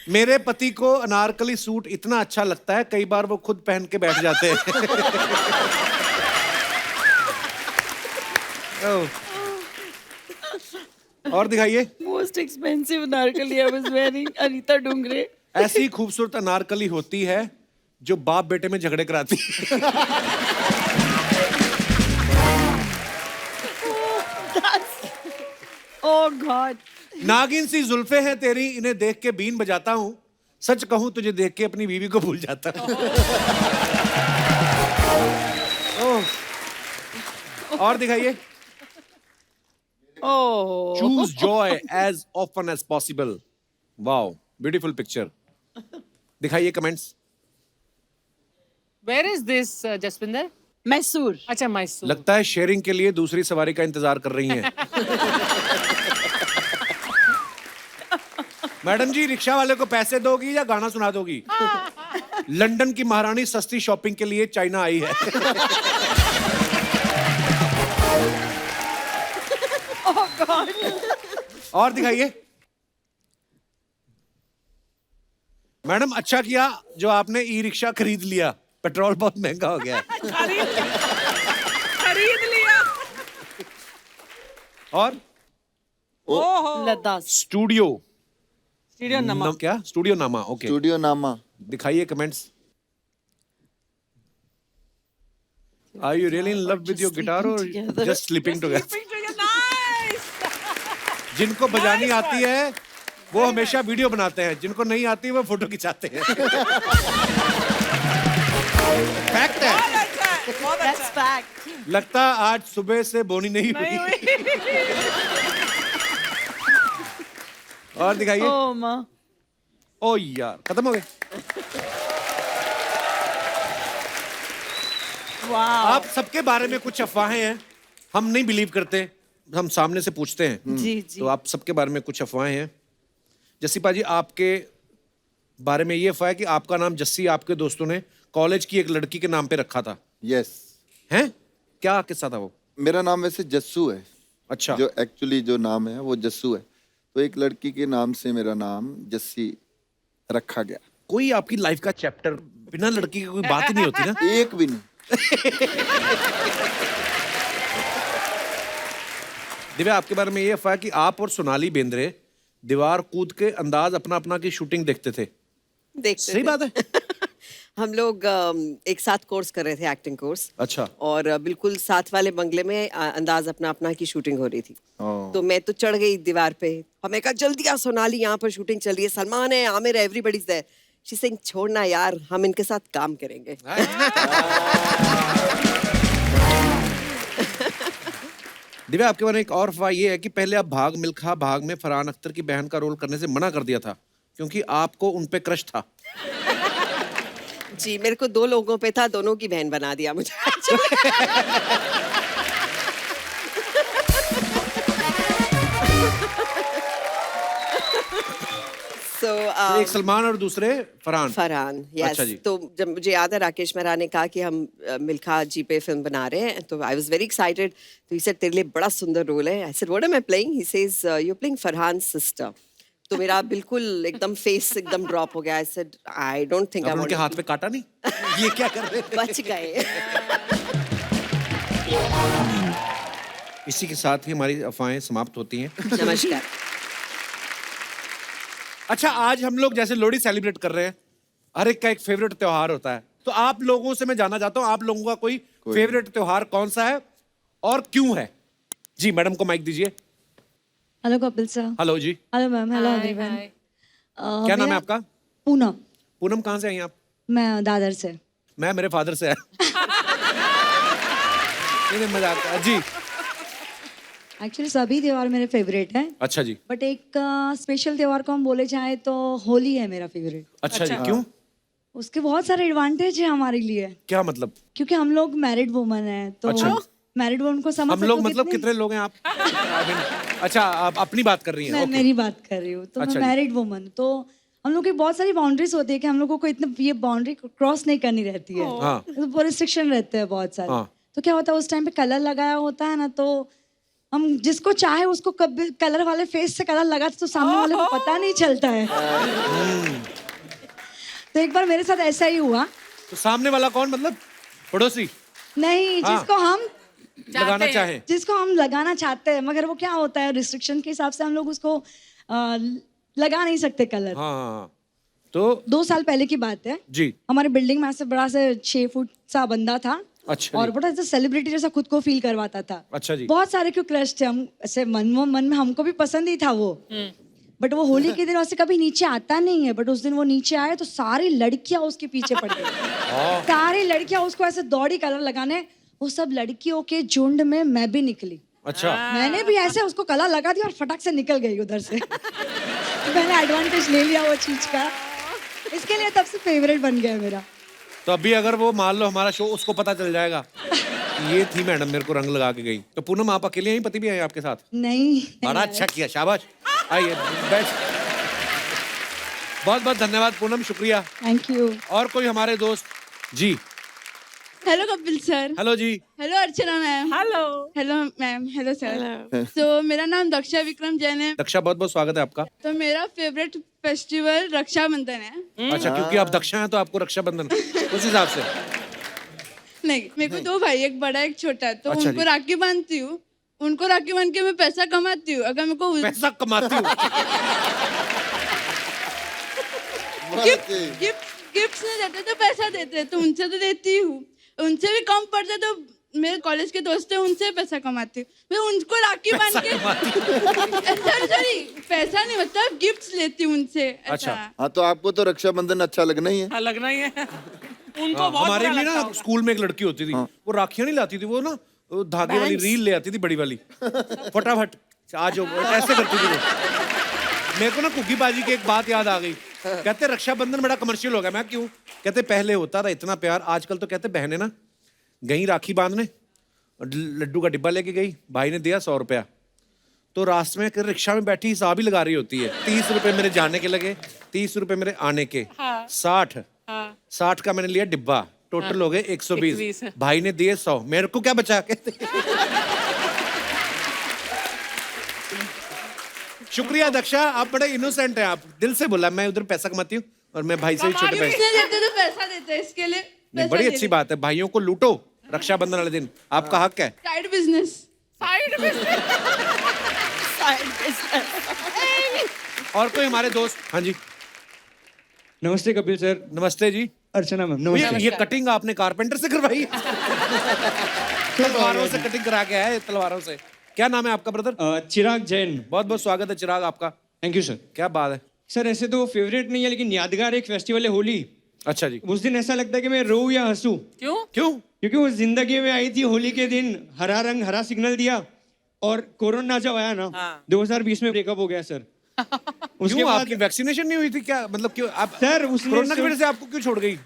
मेरे पति को अनारकली सूट इतना अच्छा लगता है, कई बार वो खुद पहन के बैठ जाते हैं। और दिखाइए। Most expensive Anarkali I was wearing, Anita Dungre. ऐसी खूबसूरत अनारकली होती है जो बाप बेटे में झगड़े कराती है। Oh God. नागिन सी जुल्फे हैं तेरी, इन्हें देख के बीन बजाता हूँ, सच कहूं तुझे देख के अपनी बीवी को भूल जाता हूँ। ओह। और दिखाइए। Oh. Choose joy as often as possible. Wow, beautiful picture. दिखाइए comments. Where is this, Jaspinder? Mysore. अच्छा, Mysore. लगता है शेयरिंग के लिए दूसरी सवारी का इंतजार कर रही हैं। मैडम जी, रिक्शा वाले को पैसे दोगी या गाना सुना दोगी? लंदन की महारानी सस्ती शॉपिंग के लिए चाइना आई है। और दिखाइए। मैडम, अच्छा किया जो आपने ई रिक्शा खरीद लिया, पेट्रोल बहुत महंगा हो गया है। खरीद लिया। और लद्दाख। स्टूडियो स्टूडियो नमा। क्या? स्टूडियो नामा, ओके। स्टूडियो नामा। दिखाइए comments. Are you really in love with your guitar or just sleeping together? Nice. जिनको बजानी आती है वो हमेशा वीडियो बनाते हैं, जिनको नहीं आती वो फोटो खिंचाते हैं। फैक्ट है। That's fact. लगता आज सुबह से बोनी नहीं हुई। और दिखाइए। Oh माँ। ओ यार, खत्म हो गए। आप सबके बारे में कुछ अफवाहें हैं, हम नहीं बिलीव करते, हम सामने से पूछते हैं। जी जी। तो आप सबके बारे में कुछ अफवाहें हैं। जसीपा जी, आपके बारे में ये अफवाह है कि आपका नाम जस्सी आपके दोस्तों ने कॉलेज की एक लड़की के नाम पे रखा था। यस। हैं? क्या किस्सा था वो? मेरा नाम वैसे जस्सू है। अच्छा। जो एक्चुअली जो नाम है वो जस्सू है, तो एक लड़की के नाम से मेरा नाम जस्सी रखा गया। कोई आपकी लाइफ का चैप्टर बिना लड़की की कोई बात ही नहीं होती ना? एक भी नहीं। दिव्या, आपके बारे में ये अफवाह है कि आप और सोनाली बेंद्रे दीवार कूद के अंदाज अपना अपना की शूटिंग देखते थे। देखते सही थे। बात है? हम लोग एक साथ कोर्स कर रहे थे, एक्टिंग कोर्स। अच्छा। और बिल्कुल साथ वाले बंगले में अंदाज अपना अपना की शूटिंग हो रही थी। तो मैं तो चढ़ गई दीवार पे। हमें कहा जल्दी आ सोनाली, यहाँ पर शूटिंग चल रही है, सलमान है, आमिर है, everybody is there. She saying छोड़ना यार, हम इनके साथ काम करेंगे। दिव्या, आपके बारे में एक और अफवाह ये है कि पहले आप भाग मिल्खा भाग में फरहान अख्तर की बहन का रोल करने से मना कर दिया था क्योंकि आपको उन पे क्रश था। जी, मेरे को 2 लोगों पे था, दोनों की बहन बना दिया मुझे। So, एक सलमान और दूसरे फरहान। फरहान, यस। अच्छा जी। तो जब मुझे याद है राकेश मेहरा ने कहा कि हम मिल्खा जी पे फिल्म बना रहे हैं, तो आई वाज वेरी एक्साइटेड। तो ही सेड तेरे लिए बड़ा सुंदर रोल है। I said what am I playing? He says you are playing Farhan sister. तो मेरा बिल्कुल एकदम फेस एकदम ड्रॉप हो गया। I said I don't think I आपने उनके वांट। हाथ पे काटा नहीं? ये क्या कर रहे थे? बच गए। इसी के साथ ही हमारी अफवाहें समाप्त होती हैं। नमस्कार। अच्छा, आज हम लोग जैसे लोहड़ी सेलिब्रेट कर रहे हैं, हर एक का एक फेवरेट त्योहार होता है। तो आप लोगों से मैं जानना चाहता हूँ, आप लोगों का कोई फेवरेट त्योहार कौन सा है और क्यों है? जी, मैडम को माइक दीजिए। Hello Kapil sir. हेलो जी। Hello ma'am. Hello everyone. क्या नाम है आपका? पूनम। पूनम, कहाँ से आई हैं आप? मैं दादर से। मैं मेरे फादर से है। नहीं, मजाक कर। जी। एक्चुअली सभी त्योहार मेरे फेवरेट हैं, अच्छा जी। बट एक स्पेशल त्योहार को हम बोले जाए तो होली है मेरा फेवरेट। अच्छा जी, क्यों? उसके बहुत सारे एडवांटेज है हमारे लिए, क्या मतलब? क्योंकि हम लोग मैरिड वुमन हैं, तो अच्छा। मैरिड वुमन को समझ हम लोग सकते हो मतलब कितने लोग हैं आप? अच्छा, आप अपनी बात कर रही हैं। मैं ओके। मेरी बात कर रही हूँ। तो अच्छा मैं जी। मैरिड वुमन, तो हम लोग की बहुत सारी बाउंड्रीज होती है कि हम लोगों को इतना ये बाउंड्री क्रॉस नहीं करनी रहती है। हाँ। तो रिस्ट्रिक्शन रहते हैं बहुत सारे। हाँ। तो क्या होता है उस टाइम पे कलर लगाया होता है ना, तो हम जिसको चाहे उसको कभी कलर वाले फेस से कलर लगाते तो सामने वाले को पता नहीं चलता है। तो एक बार मेरे साथ ऐसा ही हुआ। तो सामने वाला कौन, मतलब पड़ोसी? नहीं, हाँ। जिसको हम लगाना चाहते हैं, मगर वो क्या होता है रिस्ट्रिक्शन के हिसाब से हम लोग उसको लगा नहीं सकते कलर। हाँ, हाँ। तो 2 साल पहले की बात है जी। हमारे बिल्डिंग में ऐसे बड़ा से 6 फुट सा बंदा था। अच्छा और जी। बड़ा ऐसा सेलिब्रिटी जैसा खुद को फील करवाता था। अच्छा जी। बहुत सारे क्यों क्रश थे, हम ऐसे मन में हमको भी पसंद ही था वो। बट वो होली के दिन वैसे कभी नीचे आता नहीं है, बट उस दिन वो नीचे आए तो सारी लड़कियां उसके पीछे पड़ गई। सारी लड़कियां उसको ऐसे दौड़ी कलर लगाने। वो सब लड़कियों के झुंड में मैं भी निकली। अच्छा। मैंने भी ऐसे उसको कलर लगा दिया और फटाक से निकल गई उधर से। मैंने एडवांटेज ले लिया वो चीज का, इसके लिए तब से फेवरेट बन गया मेरा। तो अभी अगर वो मान लो हमारा शो उसको पता चल जाएगा ये थी मैडम मेरे को रंग लगा के गई, तो पूनम आप अकेले आई, पति भी आए आपके साथ? नहीं बड़ा अच्छा किया, शाबाश। आइए बैठ। बहुत बहुत धन्यवाद पूनम, शुक्रिया। Thank you. और कोई हमारे दोस्त? जी हेलो कपिल सर। हेलो जी। Hello Archana ma'am. Hello. Hello ma'am. Hello sir. तो मेरा नाम दक्षा विक्रम जैन है। दक्षा बहुत बहुत स्वागत है आपका। तो मेरा फेवरेट फेस्टिवल रक्षाबंधन है। अच्छा, क्योंकि आप दक्षा हैं तो आपको रक्षाबंधन उस हिसाब से। नहीं, मेरे को 2 भाई, एक बड़ा एक छोटा, तो अच्छा उनको जी। राखी बांधती हूँ, उनको राखी बांध के मैं पैसा कमाती हूँ। अगर मेरे को पैसा कमाती हूँ। गिफ्ट्स नहीं देते तो पैसा देते, तो उनसे तो देती हूँ, उनसे भी कम पड़ते तो मेरे कॉलेज के दोस्त हैं उनसे पैसा कमाती हूँ मैं, उनको राखी बांध के सॉरी पैसा नहीं, मतलब गिफ्ट्स लेती हूँ उनसे। अच्छा। हाँ तो आपको तो रक्षाबंधन अच्छा लगना ही है। हाँ, लगना ही है उनको। हाँ, बहुत हमारे बुरा लिए लगता ना होगा। स्कूल में एक लड़की होती थी, वो राखियां नहीं लाती थी, वो ना वो धागे वाली रील ले आती थी बड़ी वाली, फटाफट आज ऐसे करती थी वो। मेरे को ना कुकी बाजी की एक बात याद आ गई, कहते रक्षाबंधन बड़ा कमर्शियल हो गया। मैं क्यों? कहते पहले होता था इतना प्यार, आजकल तो कहते बहनें ना गई राखी बांधने, लड्डू का डिब्बा लेके गई, भाई ने दिया 100 रुपया, तो रास्ते में रिक्शा में बैठी हिसाब ही लगा रही होती है। 30 रुपए मेरे जाने के लगे, 30 रुपए मेरे आने के, 60 का मैंने लिया डिब्बा, टोटल हो गए 120। भाई ने दिए 100, मेरे को क्या बचा? कहते शुक्रिया दक्षा, आप बड़े इनोसेंट हैं, आप दिल से बोला। मैं उधर पैसा कमाती हूँ और मैं भाई से भी छोटे पैसे। नहीं देते तो पैसा देते हैं, इसके लिए नहीं, बड़ी अच्छी बात है, भाइयों को लूटो रक्षाबंधन वाले दिन, आपका हक है। Side business. और कोई हमारे दोस्त? हाँ जी नमस्ते कपिल सर। नमस्ते जी। अर्चना मैम ये कटिंग आपने कारपेंटर से करवाई है? तलवारों से कटिंग करा के आए, तलवारों से। क्या नाम है आपका ब्रदर? चिराग जैन। बहुत बहुत स्वागत है चिराग आपका। Thank you sir. क्या बात है सर, ऐसे तो फेवरेट नहीं है लेकिन यादगार एक फेस्टिवल है होली। अच्छा जी। उस दिन ऐसा लगता है कि मैं रोऊं या हंसूं। क्यों? क्यों? क्योंकि वो जिंदगी में आई थी होली के दिन, हरा रंग हरा सिग्नल दिया, और कोरोना जब आया ना 2020 में ब्रेकअप हो गया सर। उसके क्यों? बाद आपकी वैक्सीनेशन नहीं हुई थी क्या? मतलब क्यों आप सर उसने कोरोना की वजह से आपको क्यों छोड़ गई?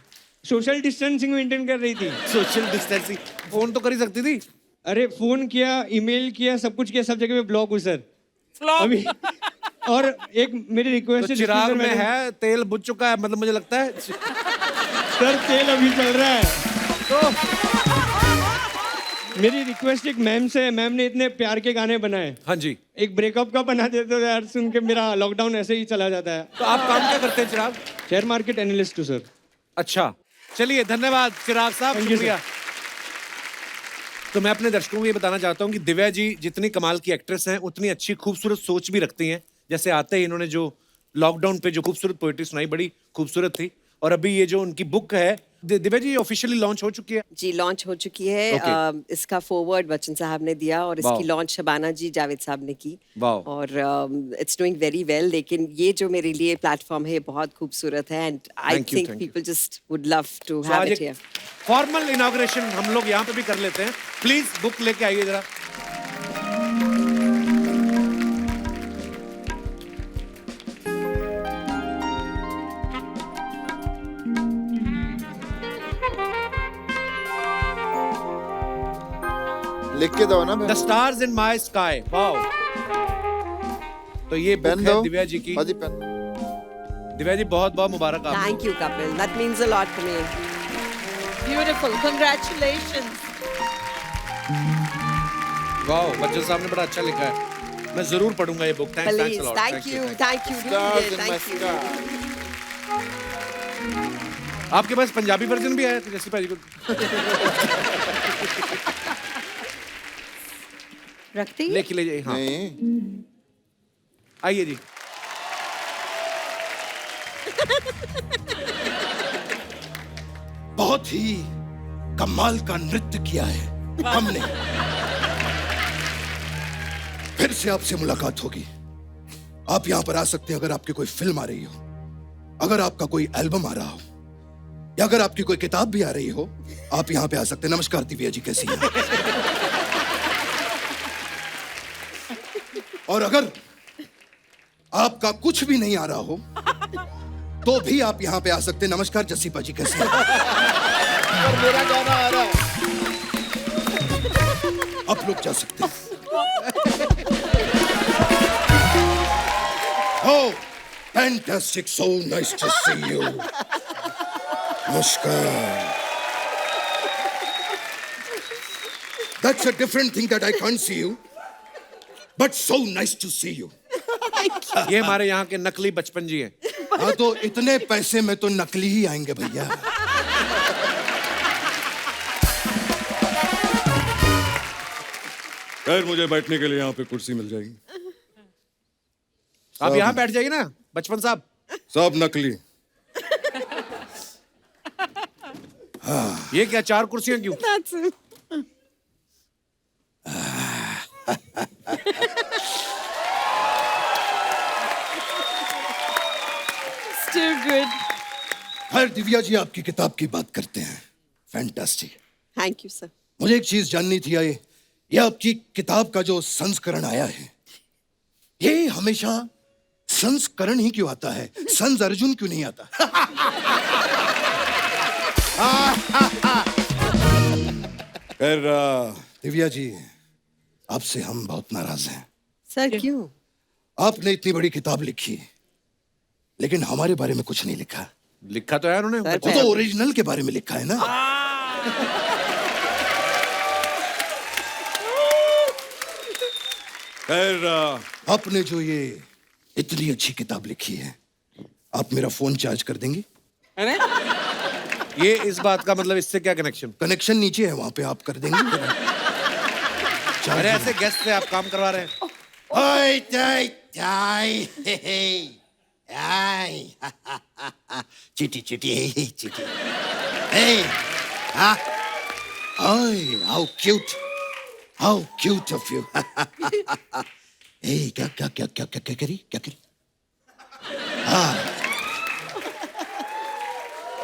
सोशल डिस्टेंसिंग मेंटेन कर रही थी। सोशल डिस्टेंसिंग फोन तो कर ही सकती थी। अरे फोन किया, ईमेल किया, सब कुछ किया, सब जगह पे ब्लॉक हूँ सर फ्लॉप। अभी। और एक मेरी रिक्वेस्ट तो चिराग में है तेल बुझ चुका है, मतलब मुझे लगता है सर तेल अभी चल रहा है। तो मेरी रिक्वेस्ट एक मैम से, मैम ने इतने प्यार के गाने बनाए। हाँ जी। एक ब्रेकअप का बना देते तो यार, सुन के मेरा लॉकडाउन ऐसे ही चला जाता है। तो आप काम क्या करते हैं चिराग? शेयर मार्केट एनालिस्ट हूँ सर। अच्छा, चलिए धन्यवाद चिराग साहब, Thank you, शुक्रिया। तो मैं अपने दर्शकों को ये बताना चाहता हूँ कि दिव्या जी जितनी कमाल की एक्ट्रेस हैं, उतनी अच्छी खूबसूरत सोच भी रखती हैं। जैसे आते ही इन्होंने जो लॉकडाउन पे जो खूबसूरत पोएट्री सुनाई, बड़ी खूबसूरत थी। और अभी ये जो उनकी बुक है दिव्या जी ऑफिशियली लॉन्च हो चुकी है? जी लॉन्च हो चुकी है। Okay. इसका फॉरवर्ड बच्चन साहब ने दिया और इसकी Wow. लॉन्च शबाना जी जावेद साहब ने की। Wow. और इट्स डूइंग वेरी वेल। लेकिन ये जो मेरे लिए प्लेटफॉर्म है बहुत खूबसूरत है, and I Thank you, think thank you. People just would love to So, have आज इट एक हियर। फॉर्मल इनॉग्रेशन हम लोग यहाँ पे भी कर लेते हैं। प्लीज बुक लेके आइए जरा। लिख के दो ना the stars in my sky. Wow. तो ये बुक पेन है दो दिव्या जी की। हाँ जी पेन। दिव्या जी बहुत बहुत मुबारक आपको। Thank you Kapil, that means a lot to me. Beautiful, congratulations. Wow, Bachchan sahab ने बड़ा अच्छा लिखा है, मैं जरूर पढ़ूंगा ये book. Thanks please, a lot. Thank you, thank you, Stars in my thank you. sky. आपके पास पंजाबी वर्जन भी आया था जैसी भाजी को? रखती है? लेके ले जाइए। हाँ नहीं आइए जी। बहुत ही कमाल का नृत्य किया है हमने। फिर से आपसे मुलाकात होगी। आप यहां पर आ सकते हैं अगर आपकी कोई फिल्म आ रही हो, अगर आपका कोई एल्बम आ रहा हो, या अगर आपकी कोई किताब भी आ रही हो, आप यहां पे आ सकते हैं। नमस्कार दिव्या जी, कैसी हैं? और अगर आपका कुछ भी नहीं आ रहा हो तो भी आप यहाँ पे आ सकते हैं। नमस्कार जस्सी पाजी, कैसे हैं? और मेरा गाना आ रहा है। आप लोग जा सकते हैं। Oh, fantastic, so nice to see you. नमस्कार। That's a different thing that I can't see you, but so nice to see you. ये हमारे यहाँ के नकली बचपन जी हैं। हाँ तो इतने पैसे में तो नकली ही आएंगे भैया। खैर मुझे बैठने के लिए यहाँ पे कुर्सी मिल जाएगी। आप यहाँ बैठ जाइए ना बचपन साहब। सब नकली। ये क्या 4 कुर्सियां क्यों? Too good. खैर दिव्या जी, आपकी किताब की बात करते हैं। फैंटास्टिक। Thank you sir. मुझे एक चीज जाननी थी, ये आपकी किताब का जो संस्करण आया है, ये हमेशा संस्करण ही क्यों आता है? संस अर्जुन क्यों नहीं आता? खैर दिव्या जी, आपसे हम बहुत नाराज हैं। सर क्यों? आपने इतनी बड़ी किताब लिखी लेकिन हमारे बारे में कुछ नहीं लिखा। लिखा तो है उन्होंने। वो तो ओरिजिनल के बारे में लिखा है ना। खैर आपने जो ये इतनी अच्छी किताब लिखी है, आप मेरा फोन चार्ज कर देंगे? अरे ये इस बात का मतलब इससे क्या कनेक्शन? कनेक्शन नीचे है, वहां पे आप कर देंगे। अरे ऐसे गेस्ट से आप काम करवा रहे हैं। ओए टाई टाई हे हे आई चिटी चिटी चिटी हे हा ओए हाउ क्यूट ऑफ यू। ए क्या क्या क्या क्या क्या क्या करी क्या करी? हाँ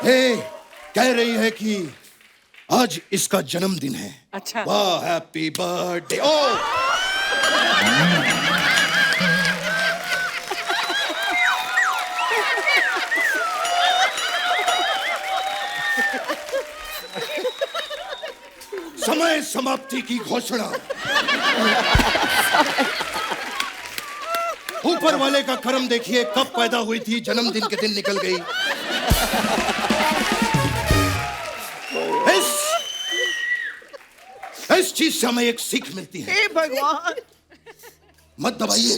ए कह रही है कि आज इसका जन्मदिन है। अच्छा। वाह हैप्पी बर्थडे। ओ समय समाप्ति की घोषणा। ऊपर वाले का कर्म देखिए, कब पैदा हुई थी, जन्मदिन के दिन निकल गई। इस चीज से हमें एक सीख मिलती है। हे भगवान। मत दबाइए।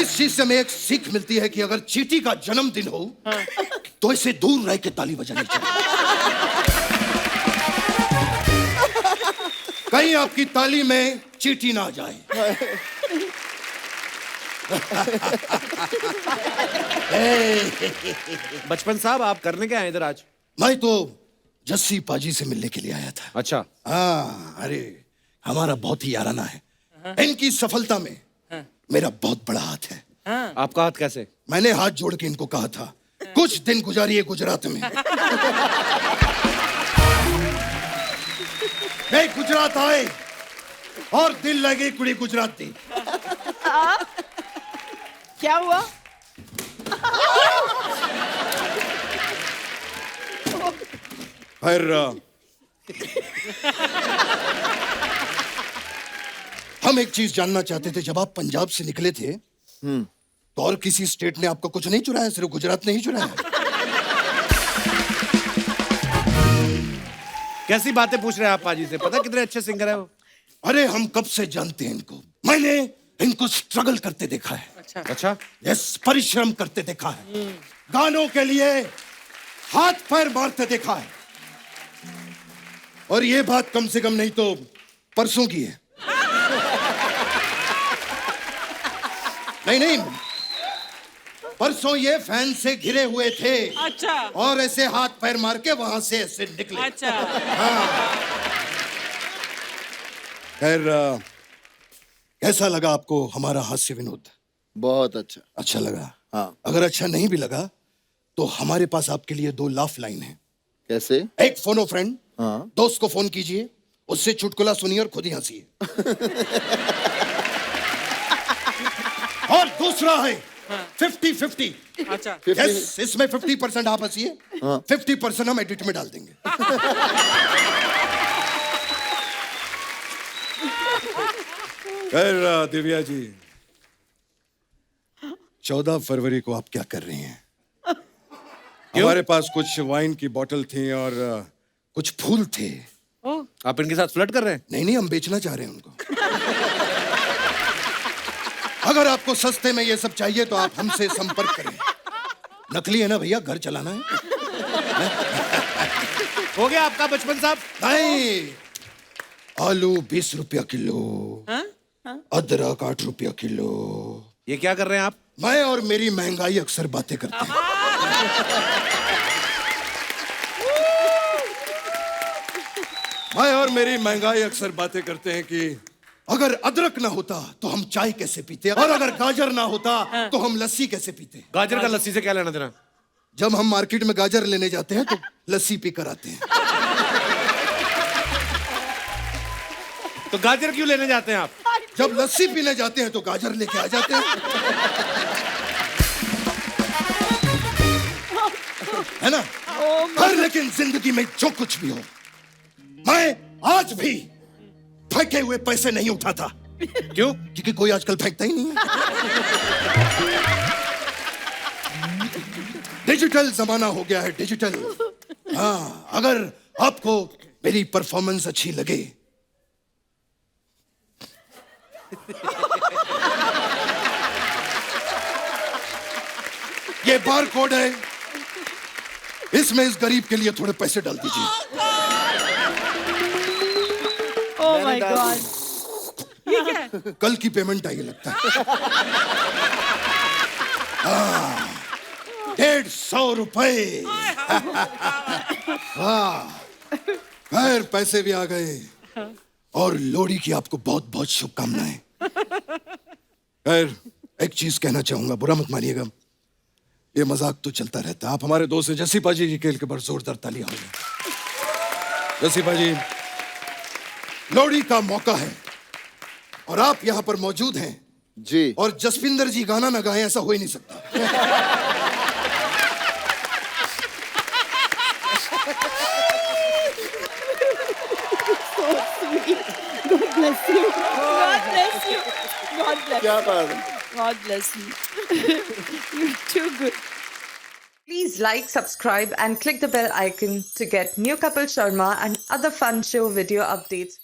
इस चीज से हमें एक सीख मिलती है कि अगर चींटी का जन्मदिन हो तो इसे दूर रह के ताली बजानी चाहिए। कहीं आपकी ताली में चींटी ना आ जाए। बचपन साहब, आप करने क्या आए इधर आज? मैं तो जस्सी पाजी से मिलने के लिए आया था। अच्छा। हाँ, अरे हमारा बहुत ही याराना है। इनकी सफलता में मेरा बहुत बड़ा हाथ है। आपका हाथ कैसे? मैंने हाथ जोड़ के इनको कहा था कुछ दिन गुजारिए गुजरात में। वे गुजरात आए और दिल लगे कुड़ी गुजराती। क्या हुआ? फिर हम एक चीज जानना चाहते थे, जब आप पंजाब से निकले थे तो और किसी स्टेट ने आपको कुछ नहीं चुराया? सिर्फ गुजरात ने ही चुराया? कैसी बातें पूछ रहे हैं आप पाजी से? पता कितने अच्छे सिंगर है वो। अरे हम कब से जानते हैं इनको। मैंने इनको स्ट्रगल करते देखा है। अच्छा। यस, परिश्रम करते देखा है। गानों के लिए हाथ पैर मारते देखा है। और ये बात कम से कम नहीं तो परसों की है। नहीं, परसों ये फैन से घिरे हुए थे। अच्छा। और ऐसे हाथ पैर मार के वहां से ऐसे निकले। अच्छा। खैर कैसा लगा आपको हमारा हास्य विनोद? बहुत अच्छा। अच्छा लगा? हाँ। अगर अच्छा नहीं भी लगा तो हमारे पास आपके लिए 2 लाफ लाइन है। कैसे? एक फोनो फ्रेंड, हाँ। दोस्त को फोन कीजिए, उससे चुटकुला सुनिए और खुद ही हंसिए। दूसरा है 50-50। अच्छा यस, इसमें 50% आप हंसिए, 50% हम एडिट में डाल देंगे। खैर दिव्या जी, 14 फरवरी को आप क्या कर रही हैं? हमारे पास कुछ वाइन की बोतल थी और कुछ फूल थे। आप इनके साथ फ्लर्ट कर रहे हैं? नहीं, हम बेचना चाह रहे हैं उनको। अगर आपको सस्ते में ये सब चाहिए तो आप हमसे संपर्क करें। नकली है ना भैया, घर चलाना है। हो गया आपका बचपन साहब? नहीं, आलू 20 रुपया किलो, अदरक 8 रुपया किलो। ये क्या कर रहे हैं आप? मैं और मेरी महंगाई अक्सर बातें करते हैं। मैं और मेरी महंगाई अक्सर बातें करते हैं कि अगर अदरक ना होता तो हम चाय कैसे पीते, और अगर गाजर ना होता तो हम लस्सी कैसे पीते। गाजर का लस्सी से क्या लेना देना? जब हम मार्केट में गाजर लेने जाते हैं तो लस्सी पीकर आते हैं। तो गाजर क्यों लेने जाते हैं आप? जब लस्सी पीने जाते हैं तो गाजर लेके आ जाते हैं। है ना? पर लेकिन जिंदगी में जो कुछ भी हो, मैं आज भी फेंके हुए पैसे नहीं उठाता। क्यों? क्योंकि कोई आजकल फेंकता ही नहीं है। डिजिटल जमाना हो गया है, डिजिटल। हाँ, अगर आपको मेरी परफॉर्मेंस अच्छी लगे, ये बार कोड है, इसमें इस गरीब के लिए थोड़े पैसे डाल दीजिए। Oh my God. कल की पेमेंट आई लगता है। 150 रुपए। खैर, पैसे भी आ गए और लोहड़ी की आपको बहुत बहुत शुभकामनाएं। खैर, एक चीज कहना चाहूंगा, बुरा मत मानिएगा, ये मजाक तो चलता रहता है। आप हमारे दोस्त हैं जसीपा जी, के ऊपर जोरदार तालियां होंगी। जसीपा जी, लोहड़ी का मौका है और आप यहाँ पर मौजूद हैं जी। और जसपिंदर जी गाना ना गाएं, ऐसा हो ही नहीं सकता। God bless you. God bless you. God bless क्या बात है? God bless you. You're too good. Please like, subscribe and click the bell icon to get new Kapil Sharma and other fun show video updates